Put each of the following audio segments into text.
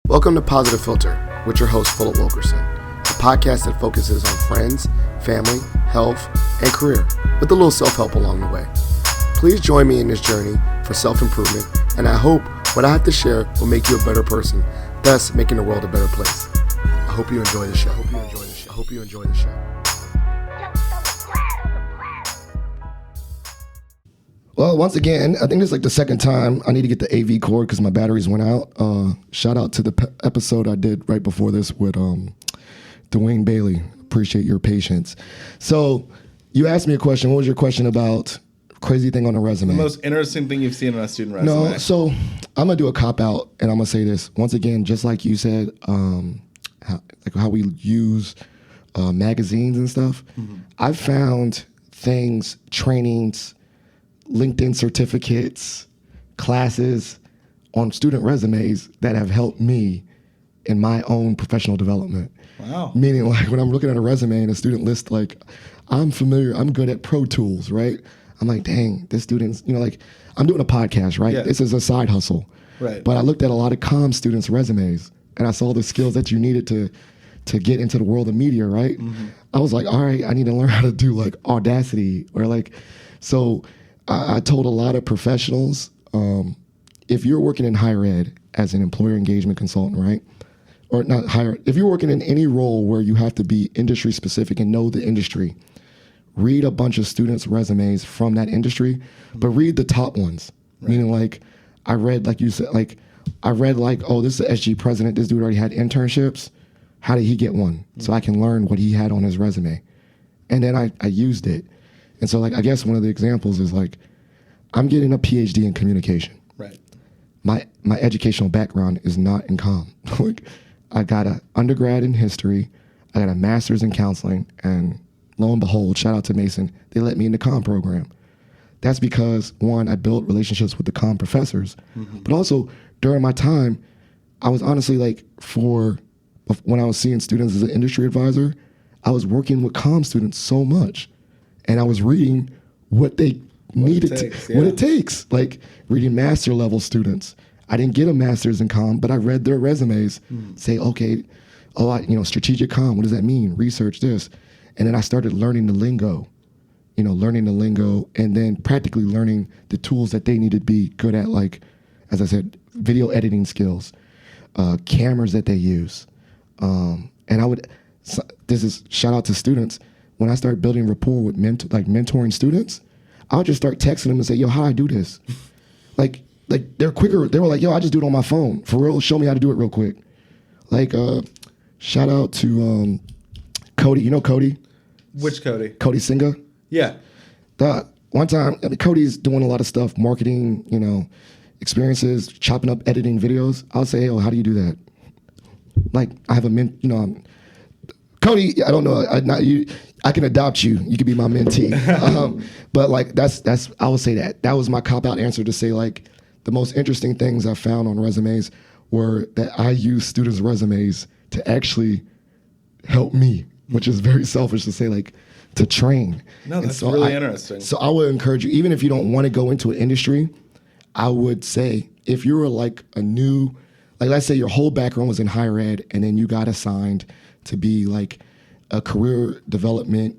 Welcome to Positive Philter with your host, Philip Wilkerson, a podcast that focuses on friends, family, health, and career, with a little self-help along the way. Please join me in this journey for self-improvement, and I hope what I have to share will make you a better person, thus making the world a better place. I hope you enjoy the show. I hope you enjoy the show. Well, once again, I think it's like the second time I need to get the AV cord because my batteries went out. Shout out to the episode I did right before this with Dwayne Bailey. Appreciate your patience. So you asked me a question. What was your question about crazy thing on a resume? The most interesting thing you've seen on a student resume. No, so I'm going to do a cop-out, and I'm going to say this. Once again, just like you said, how we use magazines and stuff, I've found things, trainings, LinkedIn certificates, classes on student resumes that have helped me in my own professional development. Wow. Meaning, like, when I'm looking at a resume and a student lists, like, I'm good at Pro Tools, right? I'm like, dang, this student's, like, I'm doing a podcast, right? Yeah. This is a side hustle. Right. But I looked at a lot of comm students' resumes, and I saw the skills that you needed to get into the world of media, right? I was like, all right, I need to learn how to do, like, Audacity or, like, so I told a lot of professionals, if you're working in higher ed as an employer engagement consultant, right? Or not higher, if you're working in any role where you have to be industry specific and know the industry, read a bunch of students' resumes from that industry, but read the top ones. Right. Meaning, like, I read, like you said, oh, this is the SG president. This dude already had internships. How did he get one? So I can learn what he had on his resume. And then I used it. And so, like, I guess one of the examples is, like, I'm getting a PhD in communication. Right. My educational background is not in comm. Like, I got an undergrad in history, I got a master's in counseling, and lo and behold, shout out to Mason, they let me in the comm program. That's because, one, I built relationships with the comm professors, but also during my time, I was honestly, like, when I was seeing students as an industry advisor, I was working with comm students so much. And I was reading what they needed, what it takes, like reading master level students. I didn't get a master's in comm, but I read their resumes, say, okay, strategic comm, what does that mean? Research this. And then I started learning the lingo, and then practically learning the tools that they needed to be good at, like, as I said, video editing skills, cameras that they use. This is shout out to students. When I start building rapport with mentoring students, I'll just start texting them and say, yo, how do I do this? like they're quicker. They were like, yo, I just do it on my phone. For real, show me how to do it real quick. Like, shout out to Cody. You know Cody? Which Cody? Cody Singa. Yeah. One time, Cody's doing a lot of stuff, marketing, experiences, chopping up, editing videos. I'll say, hey, how do you do that? Like, I have Cody, I don't know. I can adopt you. You could be my mentee. But, like, that's I will say that was my cop-out answer to say, like, the most interesting things I found on resumes were that I use students' resumes to actually help me, which is very selfish to say, like, to train. No, that's really interesting. So I would encourage you, even if you don't want to go into an industry, I would say if you were like let's say your whole background was in higher ed and then you got assigned to be like a career development,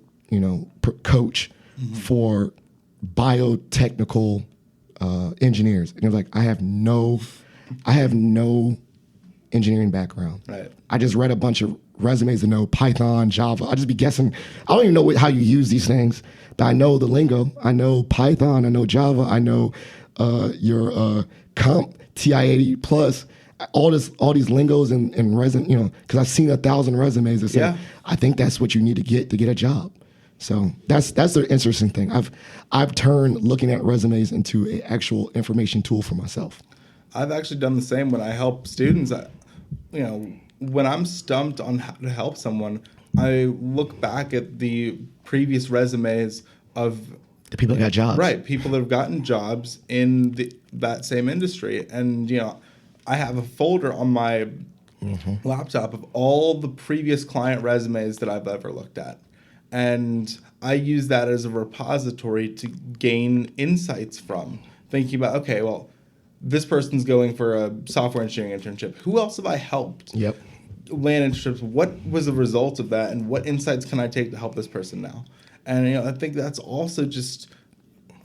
coach for biotechnical engineers. And you're like, I have no engineering background. Right. I just read a bunch of resumes to know Python, Java. I just be guessing. I don't even know how you use these things, but I know the lingo. I know Python. I know Java. I know your comp TI-80 plus. All these lingos and resume, because I've seen 1,000 resumes that say, I think that's what you need to get a job. So that's the interesting thing. I've turned looking at resumes into an actual information tool for myself. I've actually done the same when I help students. When I'm stumped on how to help someone, I look back at the previous resumes of the people that got jobs. Right, people that have gotten jobs in that same industry. And, I have a folder on my laptop of all the previous client resumes that I've ever looked at. And I use that as a repository to gain insights from, thinking about, okay, well, this person's going for a software engineering internship. Who else have I helped? Yep. Land internships. What was the result of that, and what insights can I take to help this person now? And I think that's also just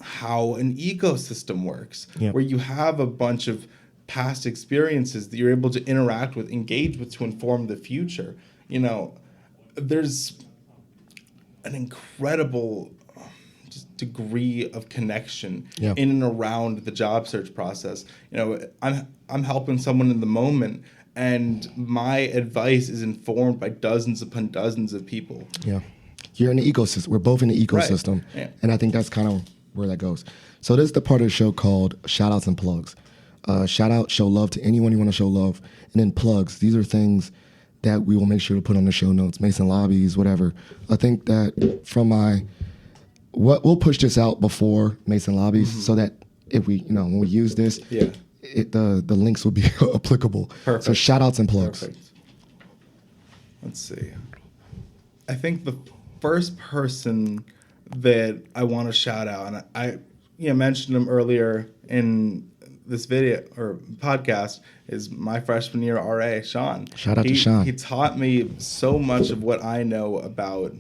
how an ecosystem works, Yep. where you have a bunch of past experiences that you're able to interact with, engage with to inform the future. There's an incredible just degree of connection Yep. in and around the job search process. I'm helping someone in the moment, and my advice is informed by dozens upon dozens of people. Yeah. You're in the ecosystem. We're both in the ecosystem. Right. Yeah. And I think that's kind of where that goes. So this is the part of the show called shout outs and plugs. Shout out, show love to anyone you want to show love. And then plugs. These are things that we will make sure to put on the show notes, Mason lobbies, whatever. I think that we'll push this out before Mason lobbies so that if we, when we use this, the links will be applicable. Perfect. So shout outs and plugs. Perfect. Let's see. I think the first person that I want to shout out, and I mentioned him earlier in this video or podcast, is my freshman year RA, Sean. Shout out to Sean. He taught me so much of what I know about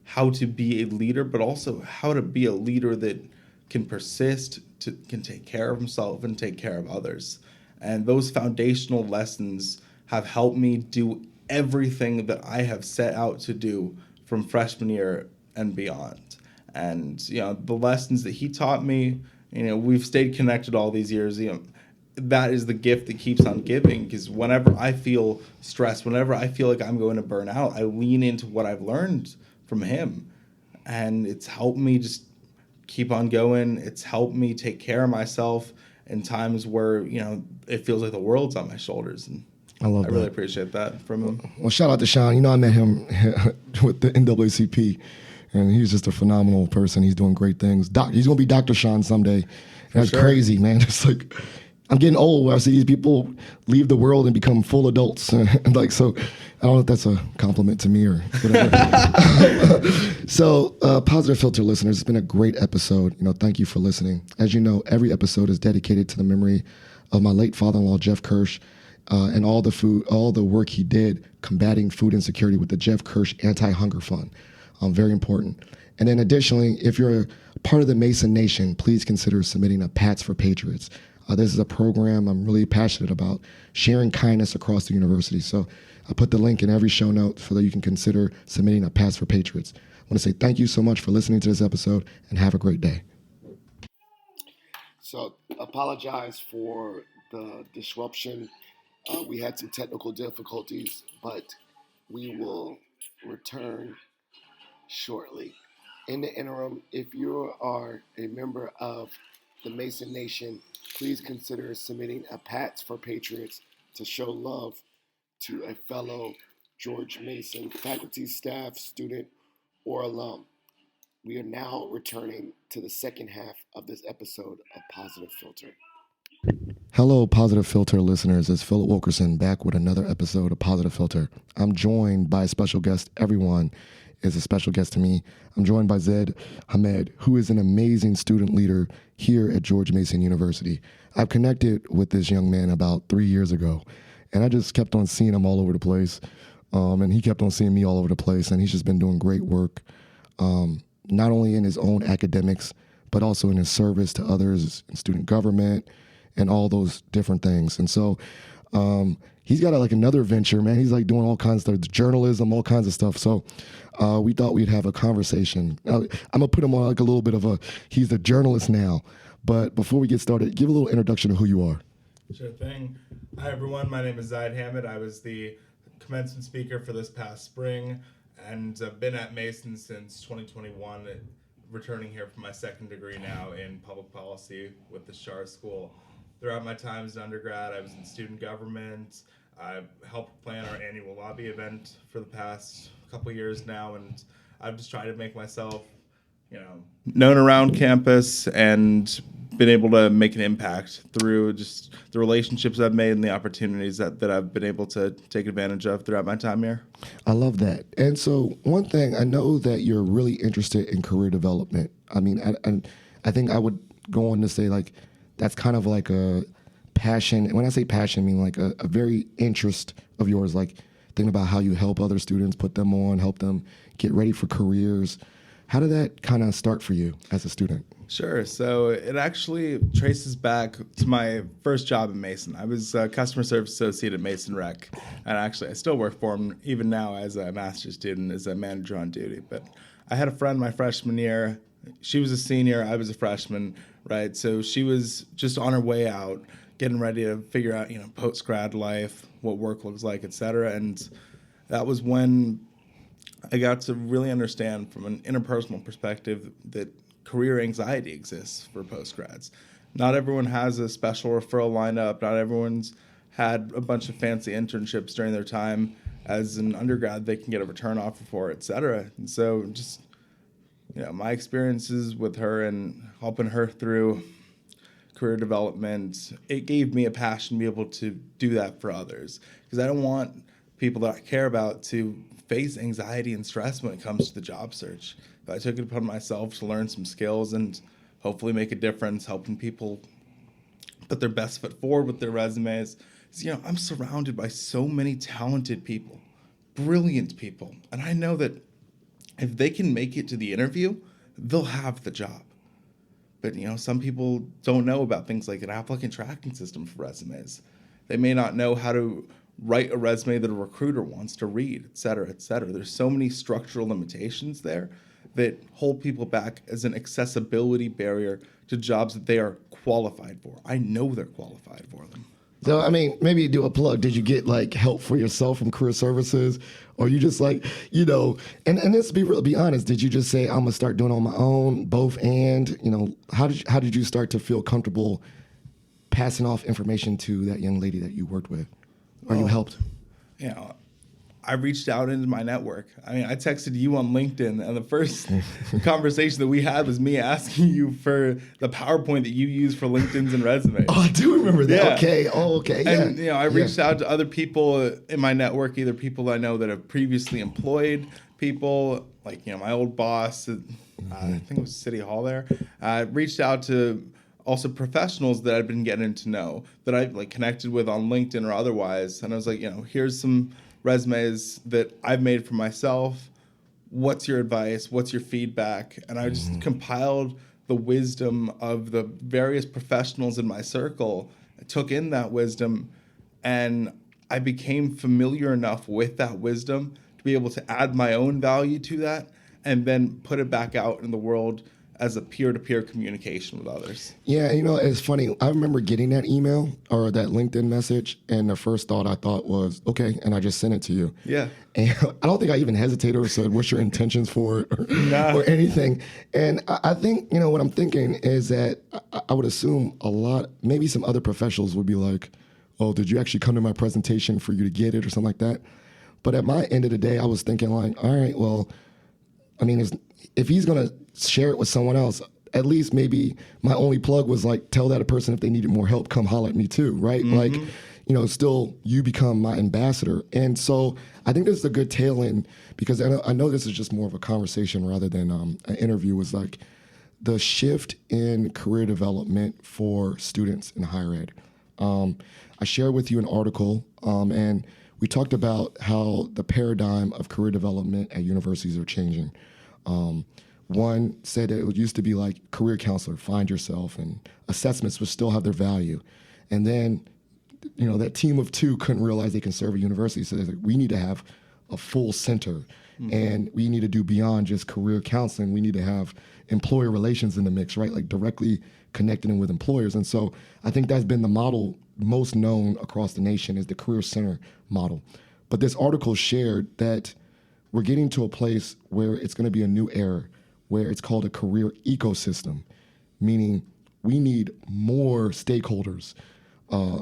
how to be a leader, but also how to be a leader that can persist, can take care of himself and take care of others. And those foundational lessons have helped me do everything that I have set out to do from freshman year and beyond. And the lessons that he taught me, we've stayed connected all these years. That is the gift that keeps on giving, because whenever I feel stressed, whenever I feel like I'm going to burn out, I lean into what I've learned from him, and it's helped me just keep on going. It's helped me take care of myself in times where it feels like the world's on my shoulders, and I really appreciate that from him. Well, shout out to Sean. I met him with the NAACP, and he's just a phenomenal person. He's doing great things. He's going to be Dr. Sean someday. That's crazy, man. It's like, I'm getting old where I see these people leave the world and become full adults. So I don't know if that's a compliment to me or whatever. So, Positive Philter listeners, it's been a great episode. Thank you for listening. As you know, every episode is dedicated to the memory of my late father-in-law, Jeff Kirsch, and all the work he did combating food insecurity with the Jeff Kirsch Anti-Hunger Fund. Very important. And then additionally, if you're a part of the Mason Nation, please consider submitting a Pats for Patriots. This is a program I'm really passionate about, sharing kindness across the university. So I put the link in every show note so that you can consider submitting a Pats for Patriots. I want to say thank you so much for listening to this episode, and have a great day. So apologize for the disruption. We had some technical difficulties, but we will return shortly. In the interim, if you are a member of the Mason Nation, please consider submitting a Pats for Patriots to show love to a fellow George Mason faculty, staff, student, or alum. We are now returning to the second half of this episode of Positive Philter. Hello, Positive Philter listeners. It's Philip Wilkerson back with another episode of Positive Philter. I'm joined by a special guest. Everyone is a special guest to me. I'm joined by Zayd Hamid, who is an amazing student leader here at George Mason University. I've connected with this young man about 3 years ago, and I just kept on seeing him all over the place, and he kept on seeing me all over the place, and he's just been doing great work, not only in his own academics, but also in his service to others in student government and all those different things. And so he's got another venture, man. He's doing all kinds of stuff, journalism, all kinds of stuff. So we thought we'd have a conversation. I'm gonna put him on a little bit of he's a journalist now. But before we get started, give a little introduction of who you are. Sure thing. Hi everyone, my name is Zayd Hamid. I was the commencement speaker for this past spring, and I've been at Mason since 2021, returning here for my second degree now in public policy with the Shar School. Throughout my time as an undergrad, I was in student government. I helped plan our annual lobby event for the past couple years now, and I've just tried to make myself, known around campus and been able to make an impact through just the relationships I've made and the opportunities that I've been able to take advantage of throughout my time here. I love that. And so one thing, I know that you're really interested in career development. I mean, I think I would go on to say that's kind of passion. And when I say passion, I mean like a very interest of yours, like thinking about how you help other students, put them on, help them get ready for careers. How did that kind of start for you as a student? Sure. So it actually traces back to my first job at Mason. I was a customer service associate at Mason Rec, and actually I still work for them even now as a master's student, as a manager on duty. But I had a friend my freshman year. She was a senior. I was a freshman, right? So she was just on her way out, getting ready to figure out, post-grad life, what work looks like, et cetera. And that was when I got to really understand from an interpersonal perspective that career anxiety exists for postgrads. Not everyone has a special referral lineup. Not everyone's had a bunch of fancy internships during their time as an undergrad they can get a return offer for, et cetera. And so just, my experiences with her and helping her through career development, it gave me a passion to be able to do that for others. Because I don't want people that I care about to face anxiety and stress when it comes to the job search. I took it upon myself to learn some skills and hopefully make a difference, helping people put their best foot forward with their resumes. So, I'm surrounded by so many talented people, brilliant people, and I know that if they can make it to the interview, they'll have the job. But, some people don't know about things like an applicant tracking system for resumes. They may not know how to write a resume that a recruiter wants to read, et cetera, et cetera. There's so many structural limitations there that hold people back as an accessibility barrier to jobs that they are qualified for. I know they're qualified for them. So, maybe do a plug. Did you get like help for yourself from career services? Or you just like, and let's be honest, did you just say, I'm gonna start doing it on my own, both and, how did you start to feel comfortable passing off information to that young lady that you worked with? Or you helped? I reached out into my network. I texted you on LinkedIn, and the first conversation that we had was me asking you for the PowerPoint that you use for LinkedIn's and resumes. Oh, I do remember that. Yeah. Okay. Oh, okay. And, I reached out to other people in my network, either people I know that have previously employed people, like, my old boss, I think it was City Hall there. I reached out to also professionals that I've been getting to know, that I've connected with on LinkedIn or otherwise. And I was like, here's some resumes that I've made for myself. What's your advice? What's your feedback? And I just compiled the wisdom of the various professionals in my circle. I took in that wisdom, and I became familiar enough with that wisdom to be able to add my own value to that and then put it back out in the world as a peer-to-peer communication with others. Yeah, it's funny. I remember getting that email or that LinkedIn message, and the first thought I thought was, okay, and I just sent it to you. Yeah. And I don't think I even hesitated or said, what's your intentions for it or anything. And I think, what I'm thinking is that I would assume maybe some other professionals would be like, oh, did you actually come to my presentation for you to get it or something like that? But at my end of the day, I was thinking like, all right, well, if he's going to share it with someone else, at least maybe my only plug was like, tell that person if they needed more help, come holler at me too, right? Like, still you become my ambassador. And so I think this is a good tail end, because I know this is just more of a conversation rather than an interview, was like the shift in career development for students in higher ed. I shared with you an article, and we talked about how the paradigm of career development at universities are changing. One said that it used to be like career counselor, find yourself, and assessments would still have their value. And then, that team of two couldn't realize they can serve a university. So they're like, we need to have a full center, and we need to do beyond just career counseling. We need to have employer relations in the mix, right? Like directly connecting with employers. And so I think that's been the model most known across the nation, is the career center model. But this article shared that we're getting to a place where it's going to be a new era, where it's called a career ecosystem, meaning we need more stakeholders.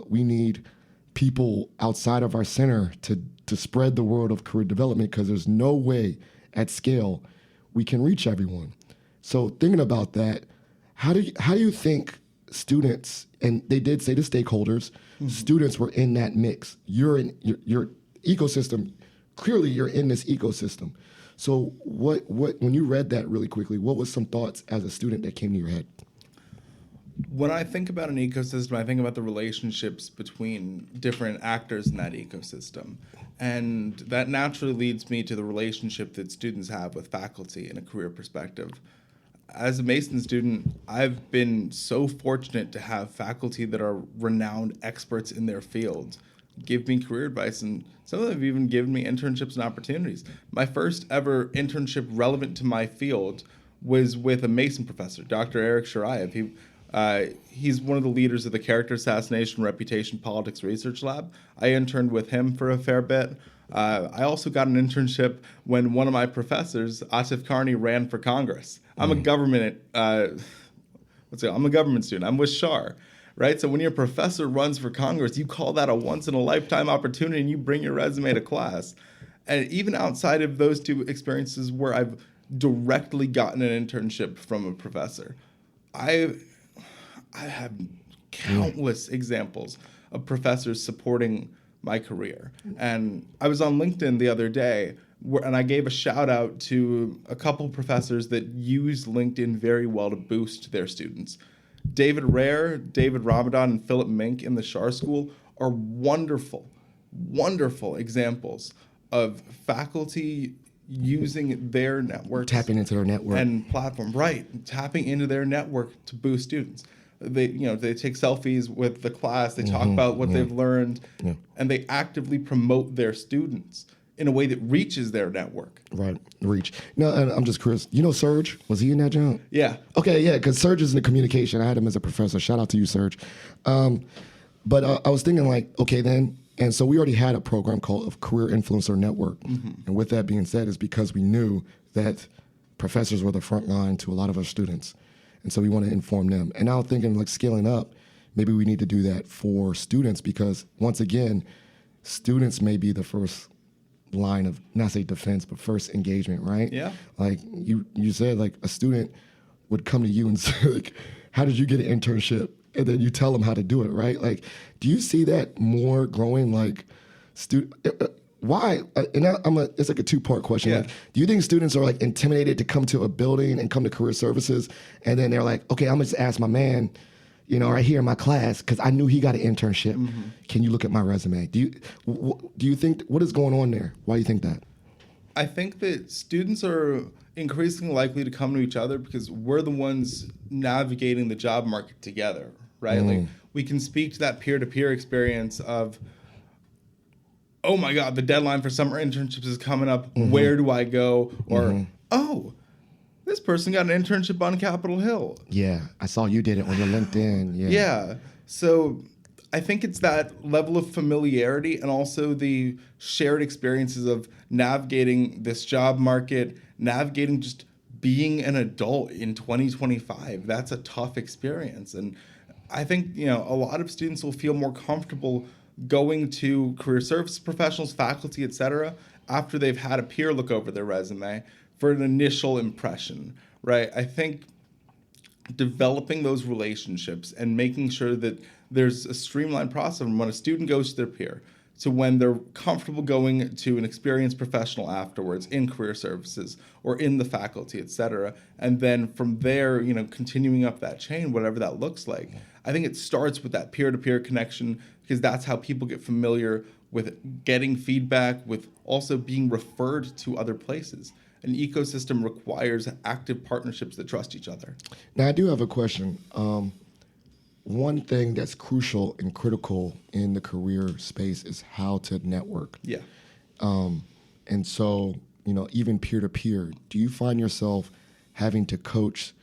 We need people outside of our center to spread the word of career development, because there's no way at scale we can reach everyone. So thinking about that, how do you think students, and they did say the stakeholders, students were in that mix. You're in your ecosystem. Clearly, you're in this ecosystem. So what when you read that really quickly, what was some thoughts as a student that came to your head? When I think about an ecosystem, I think about the relationships between different actors in that ecosystem. And that naturally leads me to the relationship that students have with faculty in a career perspective. As a Mason student, I've been so fortunate to have faculty that are renowned experts in their fields give me career advice, and some of them have even given me internships and opportunities. My first ever internship relevant to my field was with a Mason professor, Dr. Eric Sharayev. He's one of the leaders of the Character Assassination Reputation Politics Research Lab. I interned with him for a fair bit. I also got an internship when one of my professors, Atif Karni, ran for Congress. I'm a government I'm a government student. I'm with Shar, right? So when your professor runs for Congress, you call that a once in a lifetime opportunity, and you bring your resume to class. And even outside of those two experiences where I've directly gotten an internship from a professor, I have countless examples of professors supporting my career. And I was on LinkedIn the other day, and I gave a shout out to a couple professors that use LinkedIn very well to boost their students. David Rare, David Ramadan, and Philip Mink in the Shar School are wonderful, wonderful examples of faculty using their networks, Tapping into their network and platform, right? Tapping into their network to boost students. They take selfies with the class. They talk about what they've learned, and they actively promote their students in a way that reaches their network. Right, reach. No, and I'm just curious. You know Serge? Was he in that job? Yeah. Okay, yeah, because Serge is in the communication. I had him as a professor. Shout out to you, Serge. But I was thinking like, okay then, and so we already had a program called a Career Influencer Network. And with that being said, is because we knew that professors were the front line to a lot of our students. And so we want to inform them. And now thinking like scaling up, maybe we need to do that for students because once again, students may be the first line of, not say defense, but first engagement, right? Yeah. Like you said, like a student would come to you and say, like, how did you get an internship? And then you tell them how to do it, right? Like, do you see that more growing, like, why? It's like a two-part question. Yeah. Like, do you think students are like intimidated to come to a building and come to career services, and then they're like, okay, I'm gonna just ask my man, right here in my class, because I knew he got an internship. Can you look at my resume? Do you think what is going on there? Why do you think that? I think that students are increasingly likely to come to each other because we're the ones navigating the job market together, right? Like we can speak to that peer-to-peer experience of, oh my God, the deadline for summer internships is coming up. Where do I go? Or, oh, this person got an internship on Capitol Hill. Yeah, I saw you did it on your LinkedIn. Yeah. So I think it's that level of familiarity and also the shared experiences of navigating this job market, navigating just being an adult in 2025. That's a tough experience. And I think, a lot of students will feel more comfortable going to career service professionals, faculty, et cetera, after they've had a peer look over their resume for an initial impression, right? I think developing those relationships and making sure that there's a streamlined process from when a student goes to their peer to when they're comfortable going to an experienced professional afterwards in career services or in the faculty, et cetera. And then from there, continuing up that chain, whatever that looks like. I think it starts with that peer-to-peer connection because that's how people get familiar with getting feedback, with also being referred to other places. An ecosystem requires active partnerships that trust each other. Now, I do have a question. One thing that's crucial and critical in the career space is how to network. Yeah. And so, even peer-to-peer, do you find yourself having to coach?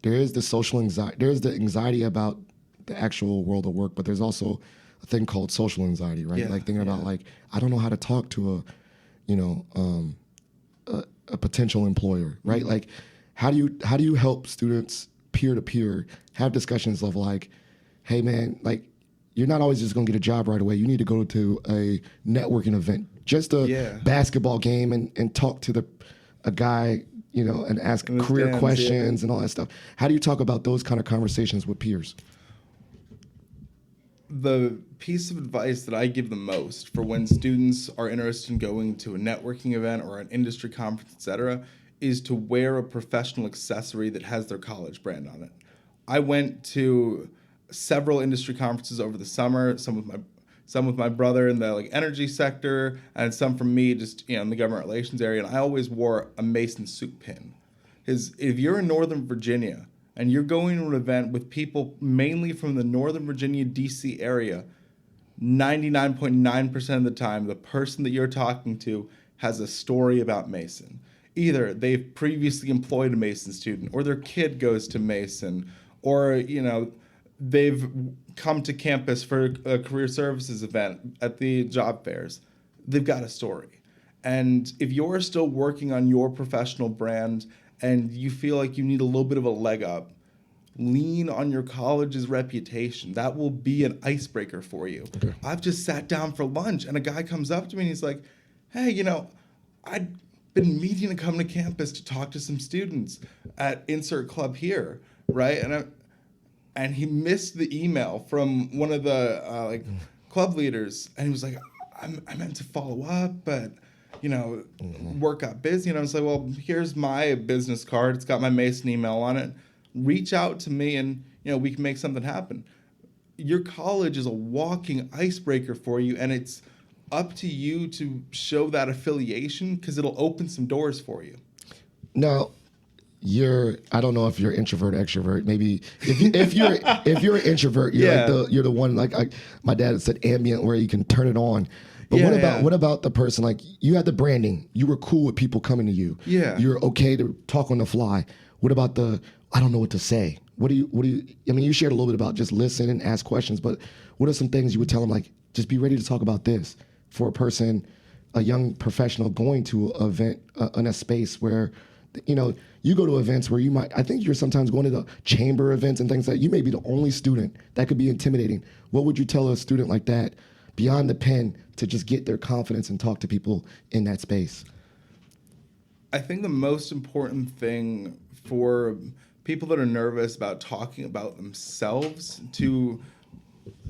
There is the social anxiety. There's the anxiety about the actual world of work, but there's also a thing called social anxiety, right? Yeah, like thinking about like, I don't know how to talk to a potential employer, right? Like, how do you help students peer to peer have discussions of like, hey man, like you're not always just gonna get a job right away. You need to go to a networking event, just a basketball game, and talk to a guy, and ask career questions and all that stuff. How do you talk about those kind of conversations with peers? The piece of advice that I give the most for when students are interested in going to a networking event or an industry conference, et cetera, is to wear a professional accessory that has their college brand on it. I went to several industry conferences over the summer, some with my brother in the like energy sector, and some from me just in the government relations area. And I always wore a Mason suit pin. Because if you're in Northern Virginia and you're going to an event with people mainly from the Northern Virginia, D.C. area, 99.9% of the time, the person that you're talking to has a story about Mason. Either they've previously employed a Mason student, or their kid goes to Mason, or they've come to campus for a career services event at the job fairs. They've got a story. And if you're still working on your professional brand and you feel like you need a little bit of a leg up, lean on your college's reputation. That will be an icebreaker for you. Okay. I've just sat down for lunch and a guy comes up to me and he's like, hey, I'd been meaning to come to campus to talk to some students at Insert Club here, right? And he missed the email from one of the club leaders, and he was like, I meant to follow up, but work got busy. And I was like, well, here's my business card. It's got my Mason email on it. Reach out to me and we can make something happen. Your college is a walking icebreaker for you, and it's up to you to show that affiliation because it'll open some doors for you. Now, I don't know if you're introvert or extrovert. Maybe if you're an introvert, you're the one like my dad said ambient where you can turn it on. But what about the person, like you had the branding, you were cool with people coming to you. Yeah. You're okay to talk on the fly. What about I don't know what to say. What do you I mean, you shared a little bit about just listen and ask questions, but what are some things you would tell them, like, just be ready to talk about this for a person, a young professional going to an event in a space where, you go to events where I think you're sometimes going to the chamber events and things like that. You may be the only student. That could be intimidating. What would you tell a student like that beyond the pen to just get their confidence and talk to people in that space? I think the most important thing for people that are nervous about talking about themselves to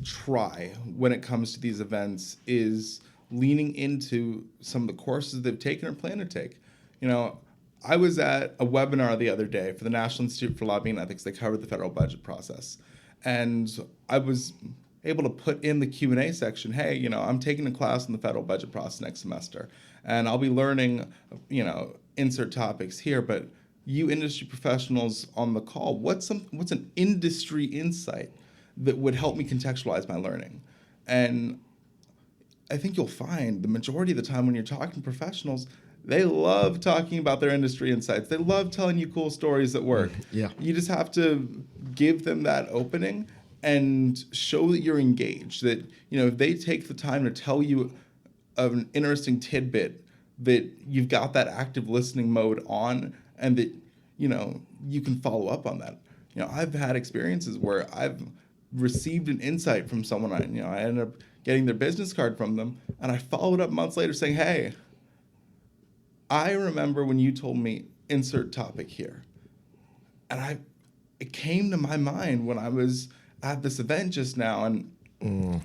try when it comes to these events is leaning into some of the courses they've taken or plan to take. I was at a webinar the other day for the National Institute for Lobbying and Ethics. They covered the federal budget process. And I was able to put in the Q&A section, hey, I'm taking a class on the federal budget process next semester, and I'll be learning, insert topics here, but you industry professionals on the call, what's an industry insight that would help me contextualize my learning? And I think you'll find the majority of the time when you're talking to professionals, they love talking about their industry insights. They love telling you cool stories at work. Yeah. You just have to give them that opening and show that you're engaged, that, if they take the time to tell you of an interesting tidbit, that you've got that active listening mode on, and that, you can follow up on that. I've had experiences where I've received an insight from someone, I ended up getting their business card from them, and I followed up months later saying, hey, I remember when you told me insert topic here. And it came to my mind when I was at this event just now, and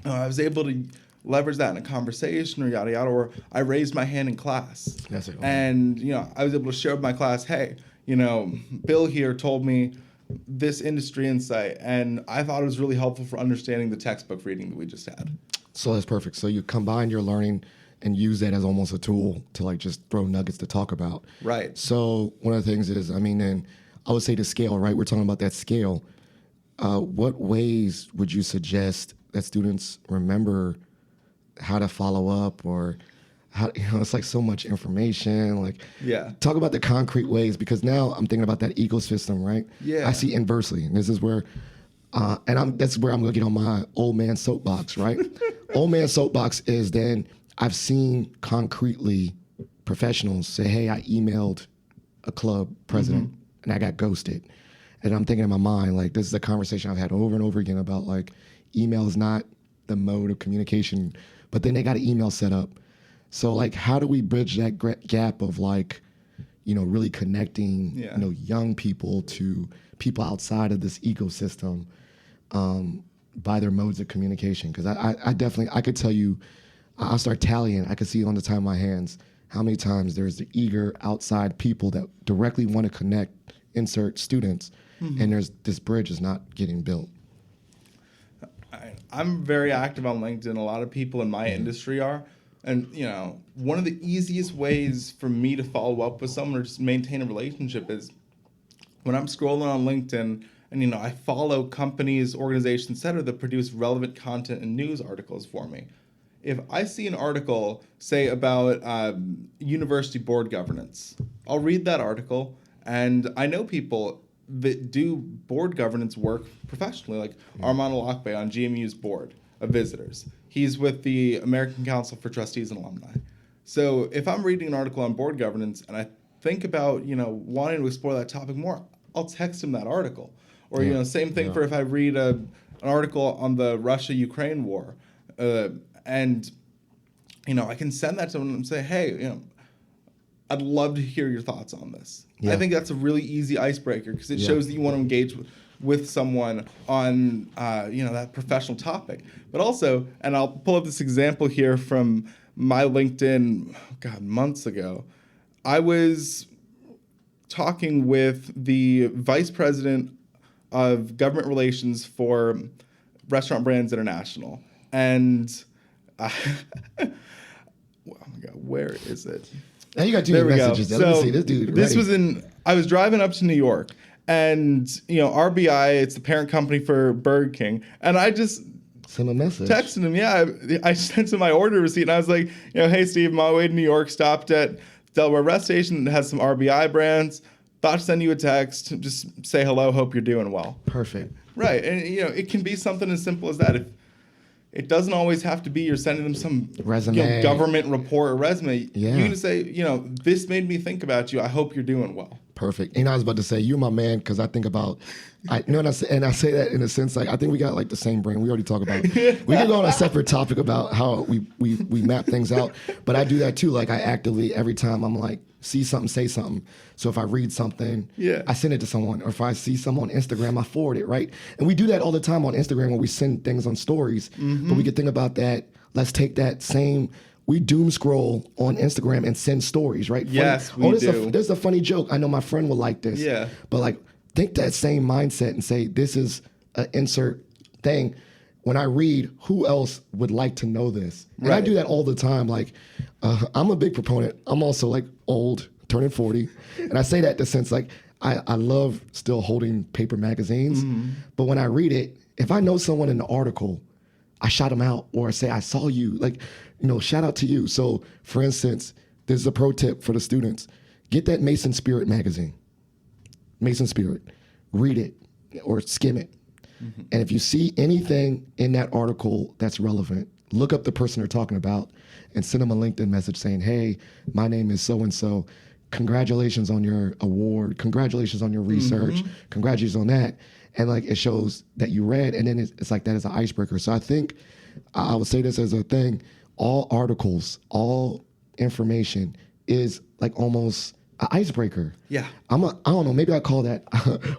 I was able to leverage that in a conversation or yada yada, or I raised my hand in class. And I was able to share with my class, hey, Bill here told me this industry insight, and I thought it was really helpful for understanding the textbook reading that we just had. So that's perfect. So you combine your learning and use that as almost a tool to like just throw nuggets to talk about. Right. So one of the things is, and I would say the scale, right? We're talking about that scale. What ways would you suggest that students remember how to follow up, or how, it's like so much information. Like, talk about the concrete ways, because now I'm thinking about that ecosystem, right? Yeah. I see inversely, and this is where, that's where I'm gonna get on my old man soapbox, right? Old man soapbox is then I've seen concretely professionals say, hey, I emailed a club president and I got ghosted. And I'm thinking in my mind, like, this is a conversation I've had over and over again about, like, email is not the mode of communication, but then they got an email set up. So, like, how do we bridge that gap of, like, really connecting, young people to people outside of this ecosystem by their modes of communication? Because I definitely, I could tell you, I'll start tallying. I could see on the time of my hands how many times there's the eager outside people that directly want to connect, insert students, and this bridge is not getting built. I'm very active on LinkedIn. A lot of people in my industry are. And, one of the easiest ways for me to follow up with someone or just maintain a relationship is when I'm scrolling on LinkedIn and, I follow companies, organizations, et cetera, that produce relevant content and news articles for me. If I see an article, say, about university board governance, I'll read that article, and I know people that do board governance work professionally, like Armand Alakbay on GMU's board of visitors. He's with the American Council for Trustees and Alumni. So if I'm reading an article on board governance and I think about, wanting to explore that topic more, I'll text him that article. Or, same thing for if I read an article on the Russia-Ukraine war. And, I can send that to him and say, hey, I'd love to hear your thoughts on this. Yeah. I think that's a really easy icebreaker because it shows that you want to engage with someone on, that professional topic. But also, and I'll pull up this example here from my LinkedIn, months ago. I was talking with the vice president of government relations for Restaurant Brands International. And, oh my God, where is it? Now you got two messages. So let me see this dude. This was I was driving up to New York, and RBI, it's the parent company for Burger King, and I just sent a message. Texted him, I sent him my order receipt, and I was like, hey Steve, on my way to New York, stopped at Delaware Rest Station that has some RBI brands. Thought to send you a text, just say hello, hope you're doing well. Perfect. Right, and it can be something as simple as that. It doesn't always have to be you're sending them some resume, government report or resume. Yeah. You can say, this made me think about you. I hope you're doing well. Perfect. And I was about to say, you're my man because I think about, and I say that in a sense, like I think we got like the same brain. We already talked about it. We can go on a separate topic about how we map things out. But I do that too. Like I actively, every time I'm like, see something, say something. So if I read something, I send it to someone. Or if I see someone on Instagram, I forward it, right? And we do that all the time on Instagram when we send things on stories. But we could think about that. Let's take that same, we doom scroll on Instagram and send stories, right? Yes, we do. There's a funny joke. I know my friend will like this. Yeah. But like, think that same mindset and say, this is an insert thing. When I read, who else would like to know this? And I do that all the time. Like, I'm a big proponent. I'm also like old, turning 40. And I say that in the sense like, I love still holding paper magazines. But when I read it, if I know someone in the article, I shout them out or say, I saw you. Like, shout out to you. So for instance, this is a pro tip for the students. Get that Mason Spirit magazine. Mason Spirit. Read it or skim it. And if you see anything in that article that's relevant, look up the person they're talking about and send them a LinkedIn message saying, hey, my name is so-and-so. Congratulations on your award. Congratulations on your research. Congratulations on that. And like it shows that you read, and then it's like that as an icebreaker. So I think I would say this as a thing. All articles, all information is like almost an icebreaker. Yeah. I don't know, maybe I call that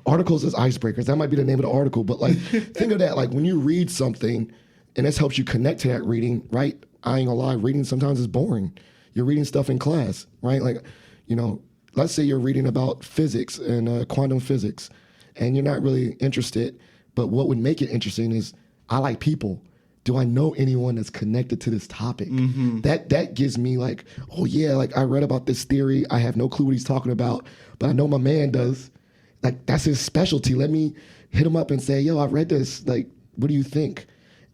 articles as icebreakers. That might be the name of the article. But like think of that, like when you read something and this helps you connect to that reading, right? I ain't gonna lie, reading sometimes is boring. You're reading stuff in class, right? Like, let's say you're reading about physics and quantum physics and you're not really interested, but what would make it interesting is I like people. Do I know anyone that's connected to this topic? That gives me like, oh yeah, like I read about this theory. I have no clue what he's talking about, but I know my man does. Like that's his specialty. Let me hit him up and say, yo, I read this. Like, what do you think?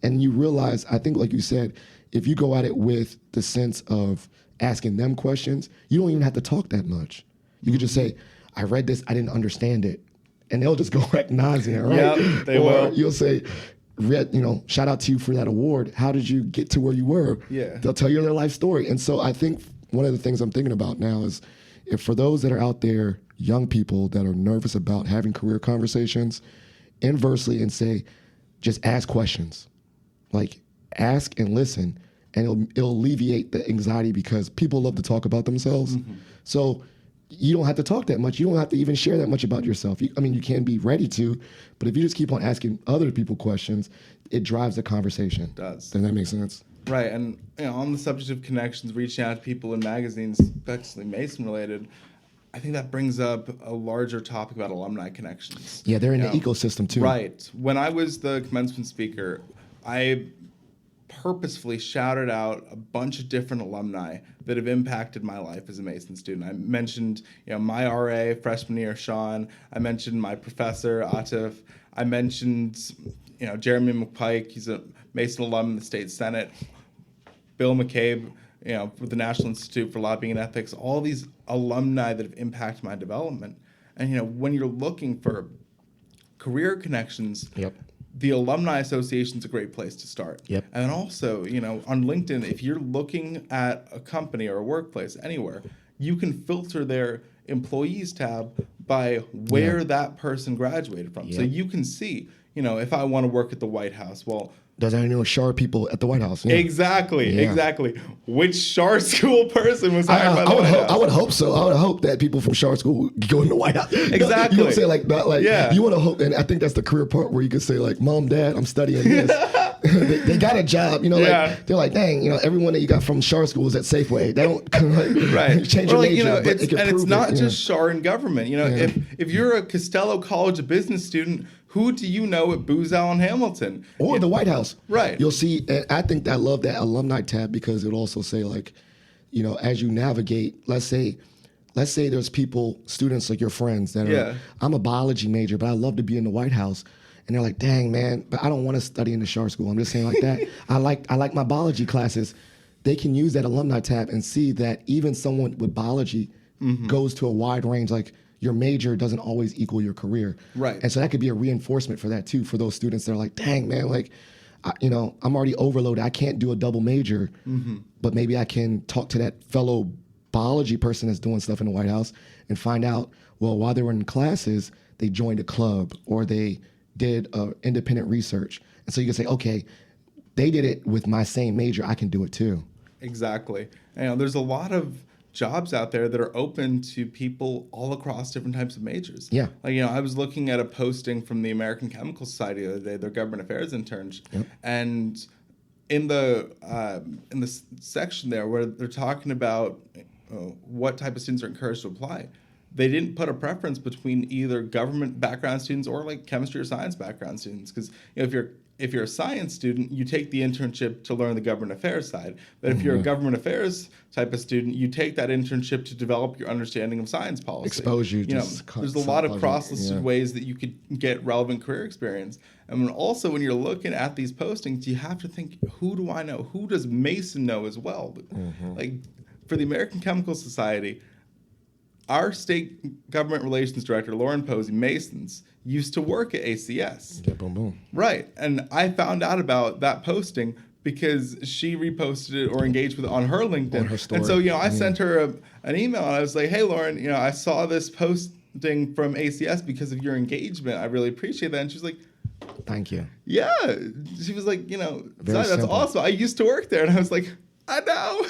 And you realize, I think like you said, if you go at it with the sense of asking them questions, you don't even have to talk that much. You could just say, I read this, I didn't understand it. And they'll just go ad nauseam, right? Yep, they will. You'll say, shout out to you for that award. How did you get to where you were? Yeah. They'll tell you their life story. And so I think one of the things I'm thinking about now is if for those that are out there, young people that are nervous about having career conversations, inversely and say, just ask questions. Like ask and listen, and it'll alleviate the anxiety because people love to talk about themselves. So you don't have to talk that much. You don't have to even share that much about yourself. You can be ready to, but if you just keep on asking other people questions, it drives the conversation. It does. Does that make sense? Right, and on the subject of connections, reaching out to people in magazines, especially Mason related, I think that brings up a larger topic about alumni connections. Yeah, they're in the ecosystem too. Right. When I was the commencement speaker, I purposefully shouted out a bunch of different alumni that have impacted my life as a Mason student. I mentioned, my RA freshman year, Sean. I mentioned my professor, Atif. I mentioned, Jeremy McPike. He's a Mason alum in the state senate. Bill McCabe, with the National Institute for Lobbying and Ethics. All these alumni that have impacted my development. And when you're looking for career connections, Yep. the Alumni Association is a great place to start. Yep. And then also, on LinkedIn, if you're looking at a company or a workplace anywhere, you can filter their employees tab by where that person graduated from. So you can see, if I want to work at the White House, well, does anyone Shar people at the White House? Yeah. Exactly. Which Shar school person was hired by the White House? I would hope so. I would hope that people from Shar school go in the White House. Exactly. You know what I'm saying? You want to hope, and I think that's the career part where you could say like, Mom, Dad, I'm studying this. they got a job, like they're like, dang, everyone that you got from Shar school is at Safeway. They don't change your major, but it's not just Shar in government. If you're a Costello College of Business student, who do you know at Booz Allen Hamilton? Or the White House. Right. You'll see, and I think I love that alumni tab because it'll also say like, as you navigate, let's say there's students like your friends that are, I'm a biology major, but I love to be in the White House. And they're like, dang, man, but I don't want to study in the Shar school. I'm just saying like that. I like my biology classes. They can use that alumni tab and see that even someone with biology goes to a wide range. Like your major doesn't always equal your career. Right. And so that could be a reinforcement for that too, for those students that are like, dang, man, like, I'm already overloaded. I can't do a double major, but maybe I can talk to that fellow biology person that's doing stuff in the White House and find out, well, while they were in classes, they joined a club or they did independent research. And so you can say, okay, they did it with my same major. I can do it too. Exactly. There's a lot of jobs out there that are open to people all across different types of majors. Yeah. I was looking at a posting from the American Chemical Society the other day, their government affairs interns, and in the section there where they're talking about what type of students are encouraged to apply, they didn't put a preference between either government background students or like chemistry or science background students, because if you're a science student, you take the internship to learn the government affairs side. But if you're a government affairs type of student, you take that internship to develop your understanding of science policy. Expose you. There's a lot of cross-listed ways that you could get relevant career experience. And also, when you're looking at these postings, you have to think, who do I know? Who does Mason know as well? Like for the American Chemical Society, our state government relations director, Lauren Posey, Masons, used to work at ACS. Yeah, boom, boom. Right. And I found out about that posting because she reposted it or engaged with it on her LinkedIn. On her story. And so, I sent her an email and I was like, hey, Lauren, I saw this posting from ACS because of your engagement. I really appreciate that. And she was like, thank you. Yeah. She was like, that's simple. awesome. I used to work there. And I was like, I know.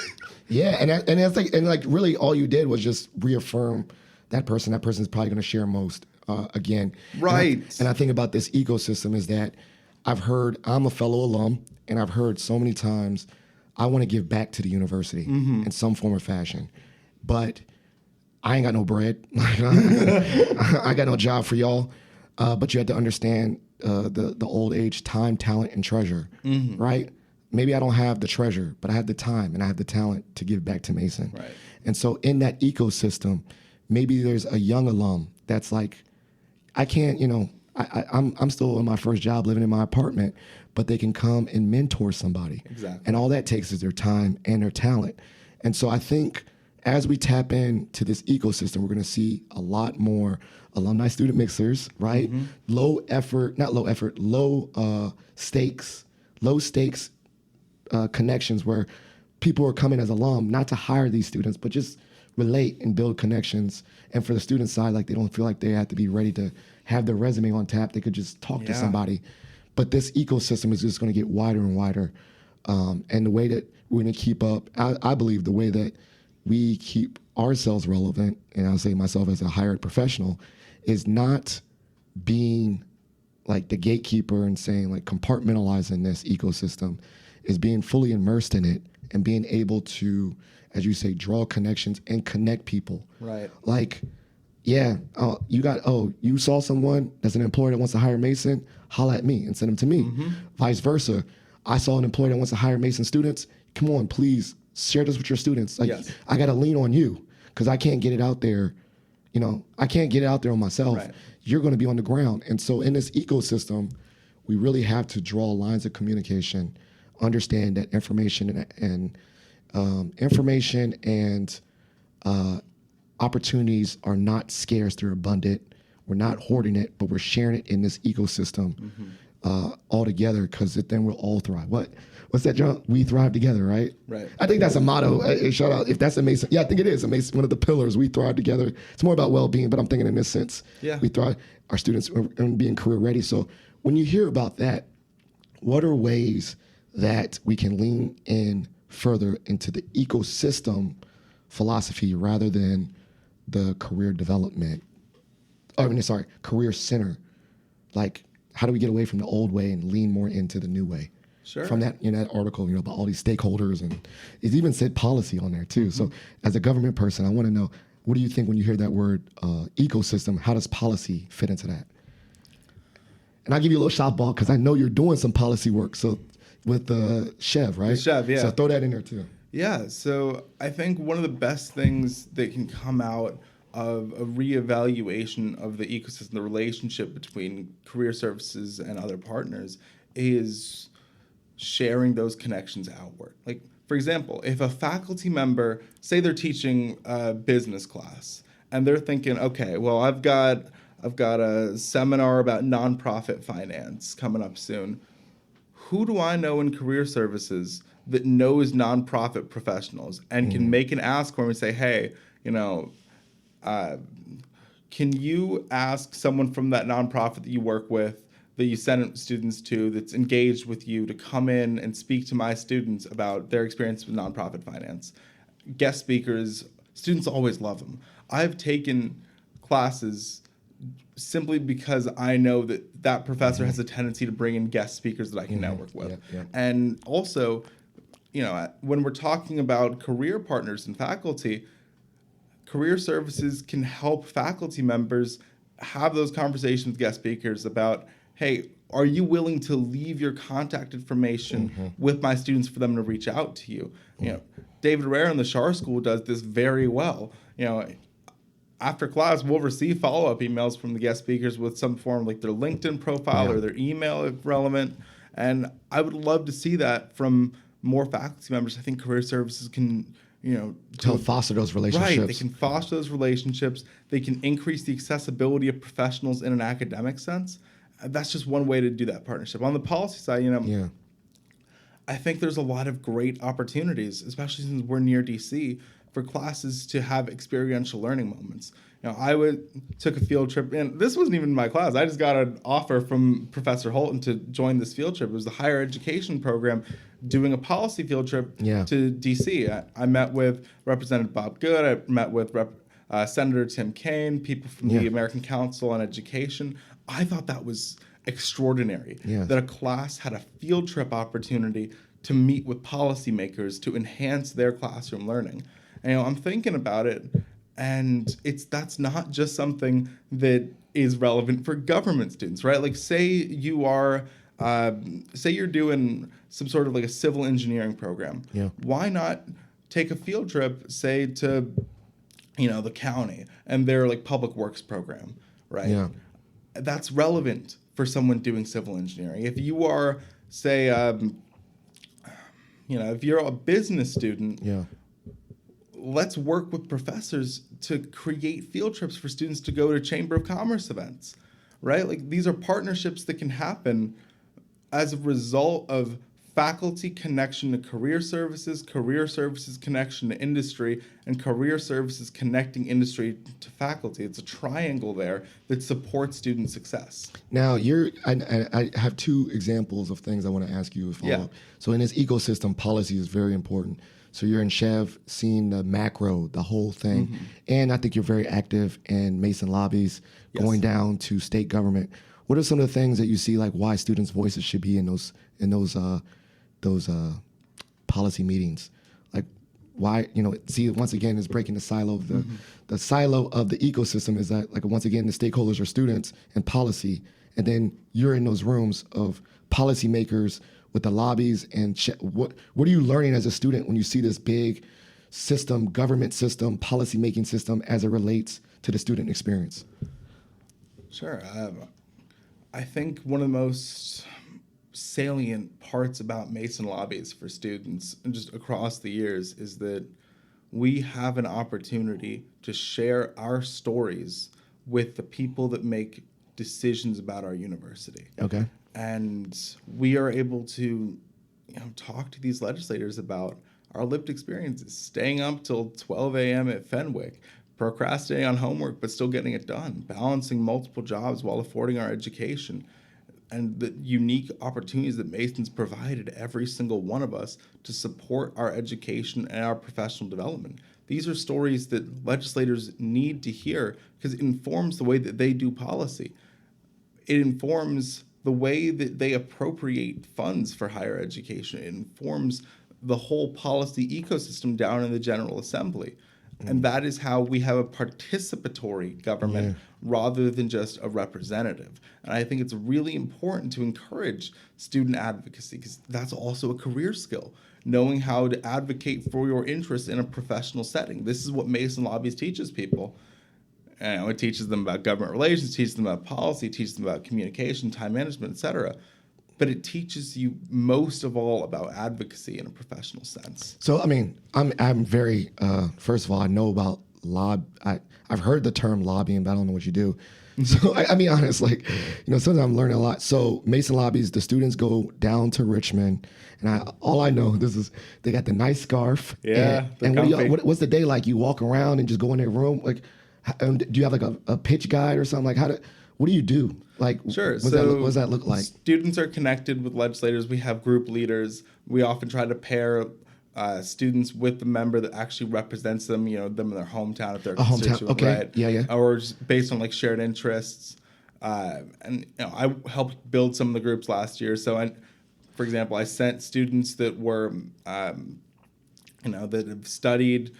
Yeah, and really all you did was just reaffirm that person. That person's probably going to share most again. Right. And I think about this ecosystem is that I'm a fellow alum, and I've heard so many times, I want to give back to the university in some form or fashion, but I ain't got no bread. I got no job for y'all. But you have to understand the old age, time, talent, and treasure, right? Maybe I don't have the treasure, but I have the time and I have the talent to give back to Mason. Right. And so in that ecosystem, maybe there's a young alum that's like, I can't, I'm still in my first job living in my apartment, but they can come and mentor somebody. Exactly. And all that takes is their time and their talent. And so I think as we tap into this ecosystem, we're going to see a lot more alumni student mixers, right? Low stakes connections where people are coming as alum, not to hire these students, but just relate and build connections. And for the student side, like they don't feel like they have to be ready to have their resume on tap. They could just talk to somebody. But this ecosystem is just going to get wider and wider. And the way that we're going to keep up, I believe the way that we keep ourselves relevant, and I'll say myself as a hired professional, is not being like the gatekeeper and saying like compartmentalizing this ecosystem, is being fully immersed in it and being able to, as you say, draw connections and connect people. Right. Like, yeah, you saw someone that's an employer that wants to hire Mason, holla at me and send them to me. Vice versa. I saw an employer that wants to hire Mason students. Come on, please share this with your students. Like, Yes. I got to lean on you because I can't get it out there. I can't get it out there on myself. Right. You're going to be on the ground. And so in this ecosystem, we really have to draw lines of communication, understand that information and opportunities are not scarce, they're abundant. We're not hoarding it, but we're sharing it in this ecosystem all together, because then we'll all thrive. What's that, John? We thrive together, right? Right. I think that's a motto. Shout out if that's amazing. Yeah, I think it is amazing. One of the pillars, we thrive together. It's more about well-being, but I'm thinking in this sense, we thrive. Our students are being career ready. So when you hear about that, what are ways that we can lean in further into the ecosystem philosophy rather than the career development? Career center. Like, how do we get away from the old way and lean more into the new way? Sure. From that, that article, about all these stakeholders, and it even said policy on there too. So as a government person, I want to know, what do you think when you hear that word ecosystem? How does policy fit into that? And I'll give you a little softball because I know you're doing some policy work. So with Chev, right? Chev, yeah. So throw that in there too. Yeah, so I think one of the best things that can come out of a reevaluation of the ecosystem, the relationship between career services and other partners, is sharing those connections outward. Like, for example, if a faculty member, say they're teaching a business class, and they're thinking, okay, well, I've got a seminar about nonprofit finance coming up soon. Who do I know in career services that knows nonprofit professionals and can make an ask for them and say, hey, can you ask someone from that nonprofit that you work with, that you send students to, that's engaged with you, to come in and speak to my students about their experience with nonprofit finance? Guest speakers, students always love them. I've taken classes simply because I know that professor has a tendency to bring in guest speakers that I can network with. Yeah. And also, when we're talking about career partners and faculty, career services can help faculty members have those conversations with guest speakers about, hey, are you willing to leave your contact information with my students for them to reach out to you? David Rare in the Shar School does this very well. After class, we'll receive follow-up emails from the guest speakers with some form, like their LinkedIn profile or their email if relevant. And I would love to see that from more faculty members. I think career services can, to foster those relationships. Right, they can foster those relationships. They can increase the accessibility of professionals in an academic sense. That's just one way to do that partnership. On the policy side, I think there's a lot of great opportunities, especially since we're near DC, for classes to have experiential learning moments. Took a field trip, and this wasn't even my class. I just got an offer from Professor Holton to join this field trip. It was the higher education program doing a policy field trip to DC. I met with Representative Bob Good. I met with Senator Tim Kaine, people from the American Council on Education. I thought that was extraordinary, that a class had a field trip opportunity to meet with policymakers to enhance their classroom learning. And, I'm thinking about it, and that's not just something that is relevant for government students, right? Like, say you're doing some sort of like a civil engineering program. Why not take a field trip, say to, the county and their like public works program, right? That's relevant for someone doing civil engineering. If you are, say, if you're a business student, let's work with professors to create field trips for students to go to Chamber of Commerce events, right? Like, these are partnerships that can happen as a result of faculty connection to career services connection to industry, and career services connecting industry to faculty. It's a triangle there that supports student success. Now, I have two examples of things I want to ask you to follow up. So in this ecosystem, policy is very important. So you're in Chev, seeing the macro, the whole thing. And I think you're very active in Mason lobbies, going down to state government. What are some of the things that you see, like why students' voices should be in those policy meetings? why, see, once again, is breaking the silo of the silo of the ecosystem is that, like, once again, the stakeholders are students and policy. And then you're in those rooms of policymakers with the lobbies. And what are you learning as a student when you see this big system, government system, policymaking system as it relates to the student experience? Sure. I think one of the most salient parts about Mason lobbies for students and just across the years is that we have an opportunity to share our stories with the people that make decisions about our university. Okay. And we are able to talk to these legislators about our lived experiences, staying up till 12 a.m. at Fenwick, procrastinating on homework but still getting it done, balancing multiple jobs while affording our education, and the unique opportunities that Mason's provided every single one of us to support our education and our professional development. These are stories that legislators need to hear because it informs the way that they do policy. It informs the way that they appropriate funds for higher education. It informs the whole policy ecosystem down in the General Assembly. And that is how we have a participatory government rather than just a representative. And I think it's really important to encourage student advocacy because that's also a career skill, knowing how to advocate for your interests in a professional setting. This is what Mason Lobbies teaches people. And it teaches them about government relations, teaches them about policy, teaches them about communication, time management, etc. But it teaches you most of all about advocacy in a professional sense. So, I mean, I'm very, first of all, I know about I've heard the term lobbying, but I don't know what you do. So, I mean, honest, like, sometimes I'm learning a lot. So, Mason Lobbies, the students go down to Richmond, and all I know, they got the nice scarf. Yeah. And what's the day like? You walk around and just go in their room? Like, do you have like a pitch guide or something? Like, what do you do? Like, sure. What does that look like? Students are connected with legislators. We have group leaders. We often try to pair students with the member that actually represents them, them in their hometown if they're a constituent, okay. right? Yeah. Or just based on like shared interests. And I helped build some of the groups last year. So, for example, I sent students that were, that have studied